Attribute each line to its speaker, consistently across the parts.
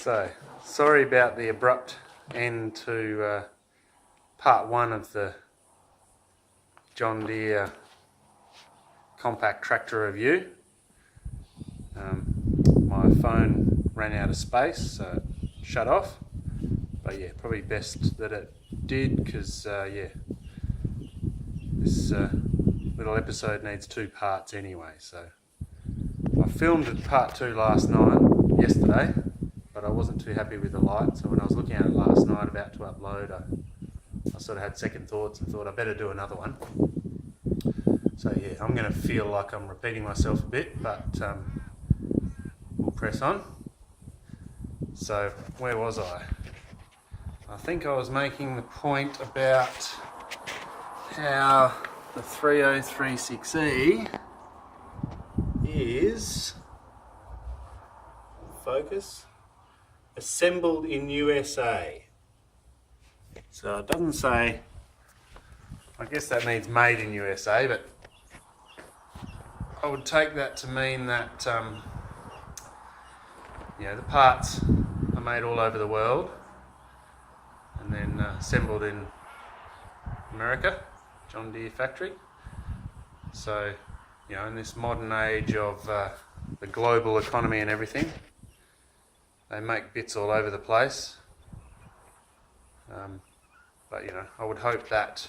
Speaker 1: So, sorry about the abrupt end to part one of the John Deere compact tractor review. My phone ran out of space, so it shut off. But yeah, probably best that it did, because yeah, this little episode needs two parts anyway. So I filmed part two yesterday, but I wasn't too happy with the light. So when I was looking at it last night, about to upload, I sort of had second thoughts and thought I better do another one. So yeah, I'm going to feel like I'm repeating myself a bit, but we'll press on. So where was I? I think I was making the point about how the 3036e is, focus, assembled in USA. So it doesn't say, I guess that means made in USA, but I would take that to mean that you know, the parts are made all over the world and then assembled in America, John Deere factory. So, you know, in this modern age of the global economy and everything, they make bits all over the place. But you know, I would hope that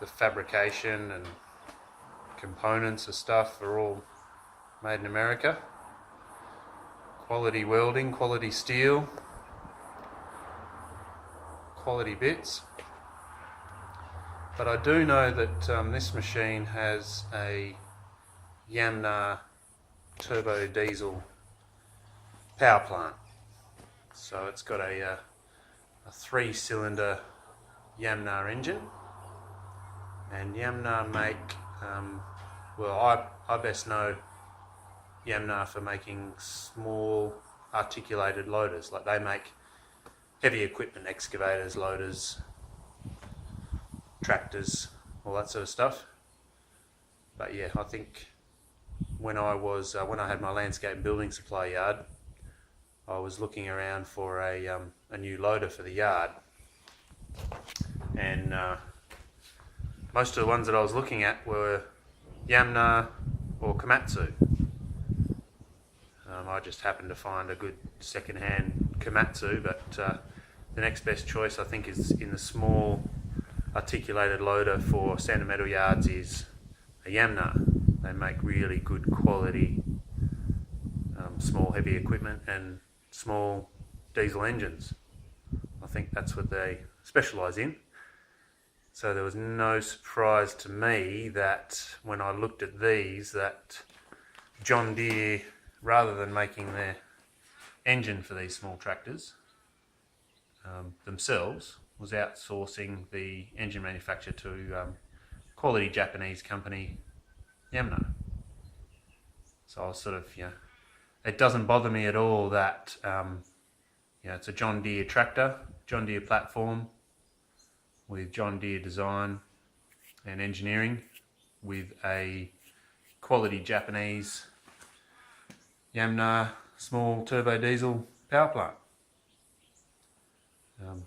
Speaker 1: the fabrication and components of stuff are all made in America. Quality welding, quality steel, quality bits. But I do know that this machine has a Yamna turbo diesel power plant. So it's got a 3-cylinder Yamna engine, and Yamna make, well, I best know Yamna for making small articulated loaders. Like, they make heavy equipment, excavators, loaders, tractors, all that sort of stuff. But yeah, I think when I had my landscape and building supply yard, I was looking around for a new loader for the yard, and most of the ones that I was looking at were Yamna or Komatsu. I just happened to find a good second-hand Komatsu, but the next best choice I think is in the small articulated loader for sand metal yards is a Yamna. They make really good quality small heavy equipment and small diesel engines. I think that's what they specialise in. So there was no surprise to me that when I looked at these, that John Deere, rather than making their engine for these small tractors themselves, was outsourcing the engine manufacture to quality Japanese company Yamna. So I was sort of, you know, it doesn't bother me at all that you know, it's a John Deere tractor, John Deere platform with John Deere design and engineering with a quality Japanese Yamna small turbo diesel power plant.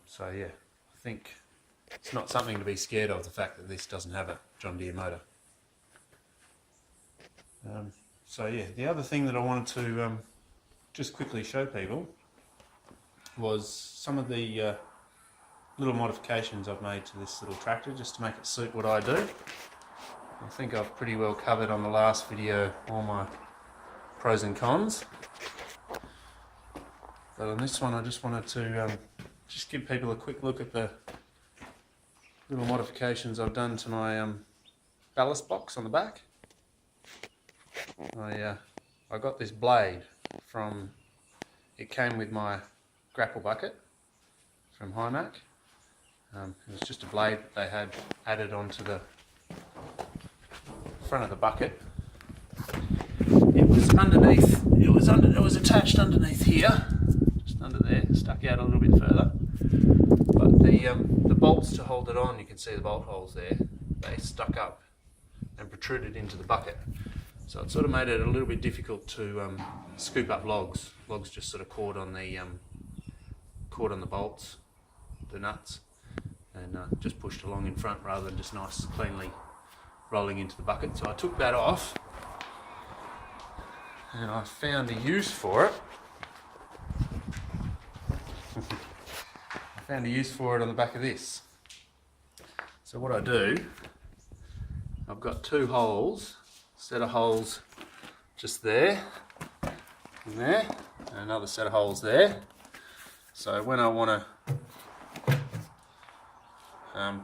Speaker 1: So yeah, I think it's not something to be scared of, the fact that this doesn't have a John Deere motor. So yeah, the other thing that I wanted to just quickly show people was some of the little modifications I've made to this little tractor just to make it suit what I do. I think I've pretty well covered on the last video all my pros and cons, but on this one I just wanted to just give people a quick look at the little modifications I've done to my ballast box on the back. I got this blade from, it came with my grapple bucket from Hymac. It was just a blade that they had added onto the front of the bucket. It was underneath, it was attached underneath here, just under there, stuck out a little bit further. But the bolts to hold it on, you can see the bolt holes there, they stuck up and protruded into the bucket. So it sort of made it a little bit difficult to scoop up logs. Logs just sort of caught on the bolts, the nuts, and just pushed along in front rather than just nice cleanly rolling into the bucket. So I took that off and I found a use for it. I found a use for it on the back of this. So what I do, I've got two holes, set of holes just there and there, and another set of holes there. So when I want to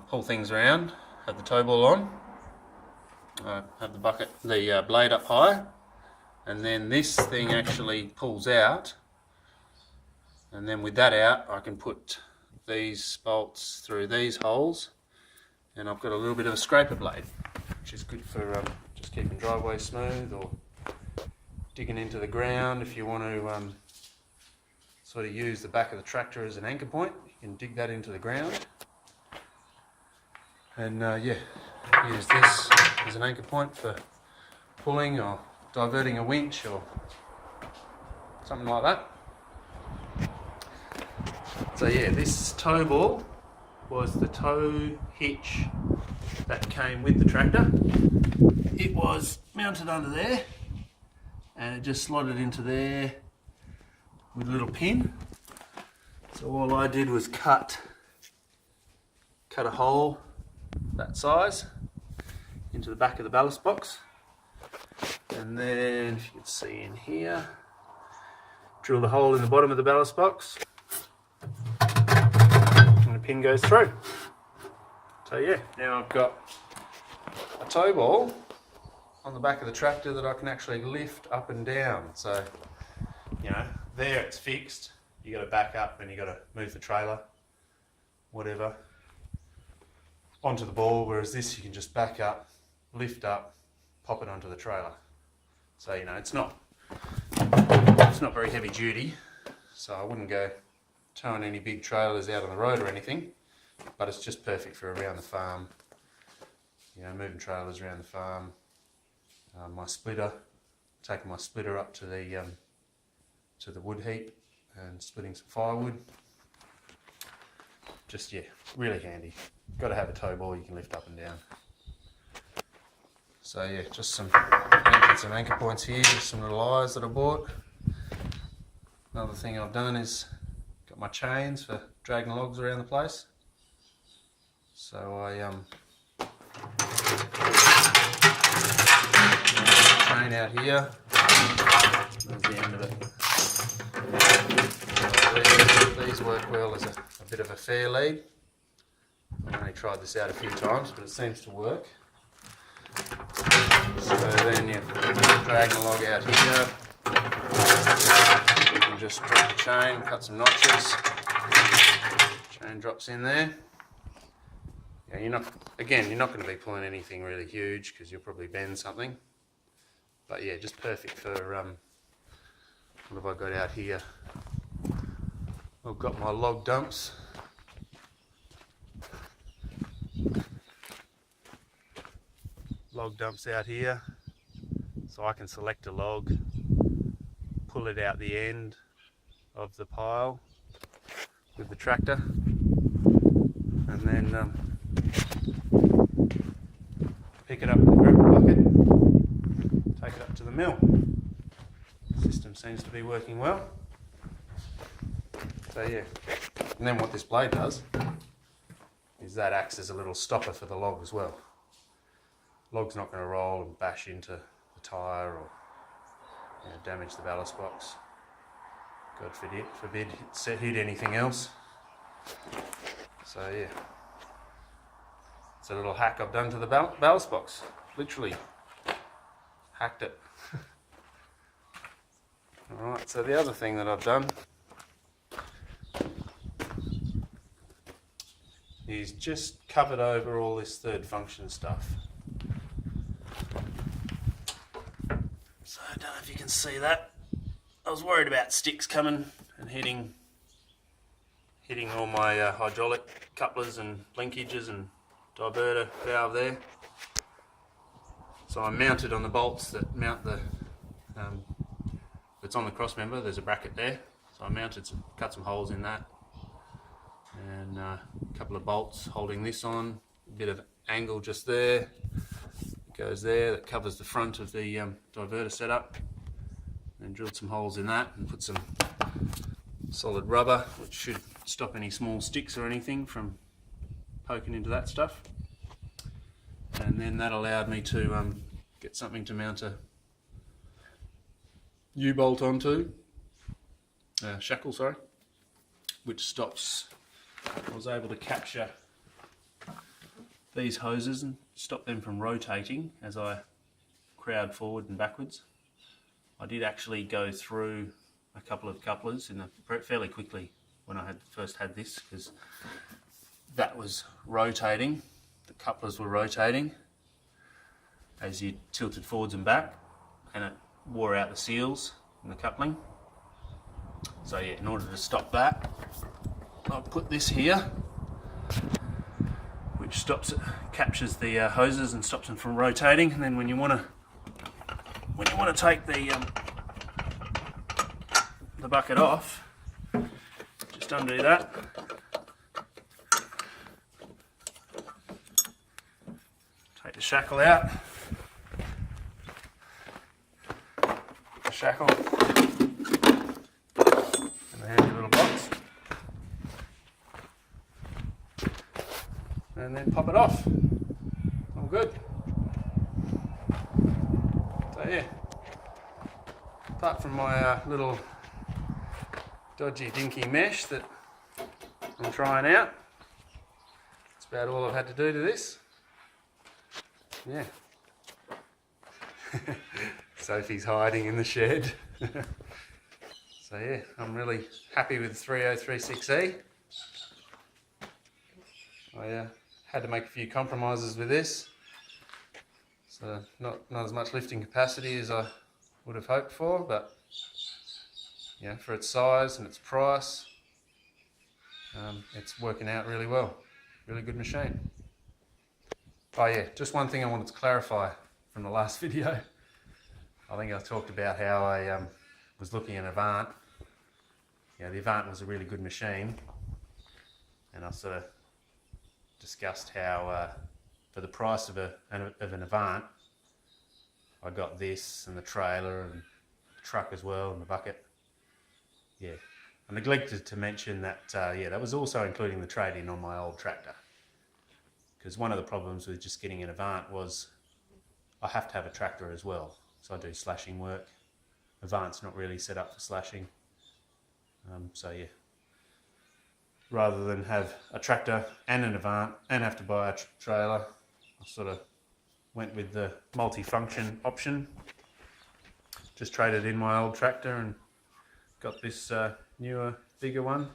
Speaker 1: pull things around, have the tow ball on, have the bucket, the blade up high, and then this thing actually pulls out, and then with that out I can put these bolts through these holes, and I've got a little bit of a scraper blade, which is good for just keeping driveways smooth, or digging into the ground. If you want to sort of use the back of the tractor as an anchor point, you can dig that into the ground, and yeah, use this as an anchor point for pulling or diverting a winch or something like that. So yeah, this tow ball was the tow hitch that came with the tractor. It was mounted under there and it just slotted into there with a little pin. So all I did was cut a hole that size into the back of the ballast box, and then if you can see in here, drill the hole in the bottom of the ballast box and the pin goes through. So yeah, now I've got a tow ball on the back of the tractor that I can actually lift up and down. So, you know, there it's fixed, you got to back up and you got to move the trailer, whatever, onto the ball, whereas this you can just back up, lift up, pop it onto the trailer. So, you know, it's not very heavy duty, so I wouldn't go towing any big trailers out on the road or anything, but it's just perfect for around the farm, you know, moving trailers around the farm. My splitter, taking my splitter up to the wood heap and splitting some firewood. Just, yeah, really handy. Got to have a tow ball you can lift up and down. So yeah, just some anchor points here, just some little eyes that I bought. Another thing I've done is got my chains for dragging logs around the place. So I chain out here. There's the end of it. These work well as a bit of a fair lead. I've only tried this out a few times, but it seems to work. So then you drag the log out here. You can just drop the chain, cut some notches. Chain drops in there. Yeah, you're not going to be pulling anything really huge because you'll probably bend something. But yeah, just perfect for what have I got out here? I've got my log dumps. Log dumps out here, so I can select a log, pull it out the end of the pile with the tractor, and then pick it up with the gripper bucket, take it up to the mill. The system seems to be working well. So yeah, and then what this blade does is that acts as a little stopper for the log as well. Log's not going to roll and bash into the tyre or, you know, damage the ballast box. God forbid hit anything else. So yeah, it's a little hack I've done to the ballast box. Literally hacked it. Alright, so the other thing that I've done is just covered over all this third function stuff. So I don't know if you can see that. I was worried about sticks coming and hitting all my hydraulic couplers and linkages and diverter valve there. So I'm mounted on the bolts that mount the, that's on the cross member. There's a bracket there. So I mounted cut some holes in that, and a couple of bolts holding this on. A bit of angle just there. It goes there. That covers the front of the diverter setup. And drilled some holes in that and put some solid rubber, which should stop any small sticks or anything from poking into that stuff. And then that allowed me to get something to mount a U-bolt onto, shackle, sorry, which stops. I was able to capture these hoses and stop them from rotating as I crowd forward and backwards. I did actually go through a couple of couplers fairly quickly when I first had this, because that was rotating. The couplers were rotating as you tilted forwards and back, and it wore out the seals in the coupling. So yeah, in order to stop that, I'll put this here, which stops it, captures the hoses and stops them from rotating. And then when you want to take the bucket off, just undo that. Take the shackle out. The shackle and the handy little box, and then pop it off. All good. So yeah, apart from my little dodgy dinky mesh that I'm trying out, that's about all I've had to do to this. Yeah. Sophie's hiding in the shed. So yeah, I'm really happy with the 3036e. I had to make a few compromises with this. So not as much lifting capacity as I would have hoped for, but yeah, for its size and its price, it's working out really well. Really good machine. Oh yeah, just one thing I wanted to clarify from the last video. I think I talked about how I was looking at Avant. Yeah, the Avant was a really good machine, and I sort of discussed how for the price of an Avant, I got this and the trailer and the truck as well and the bucket. Yeah, I neglected to mention that, yeah, that was also including the trade-in on my old tractor. Because one of the problems with just getting an Avant was I have to have a tractor as well. So I do slashing work. Avant's not really set up for slashing. So yeah, rather than have a tractor and an Avant and have to buy a trailer, I sort of went with the multi-function option. Just traded in my old tractor and got this newer, bigger one,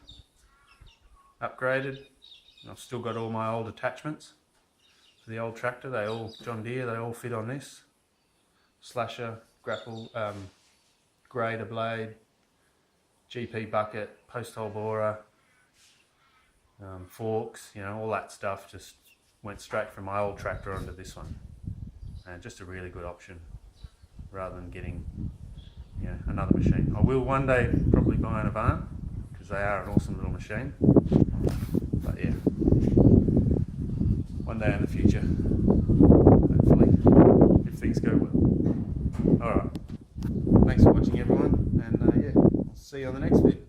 Speaker 1: upgraded. And I've still got all my old attachments for the old tractor. They all, John Deere, they all fit on this. Slasher, grapple, grader blade, GP bucket, post hole borer, forks, you know, all that stuff just went straight from my old tractor onto this one. And just a really good option rather than getting, you know, another machine. I will one day probably buy an Avant because they are an awesome little machine. But yeah, one day in the future, hopefully, if things go well. Alright, thanks for watching everyone, and yeah, I'll see you on the next vid.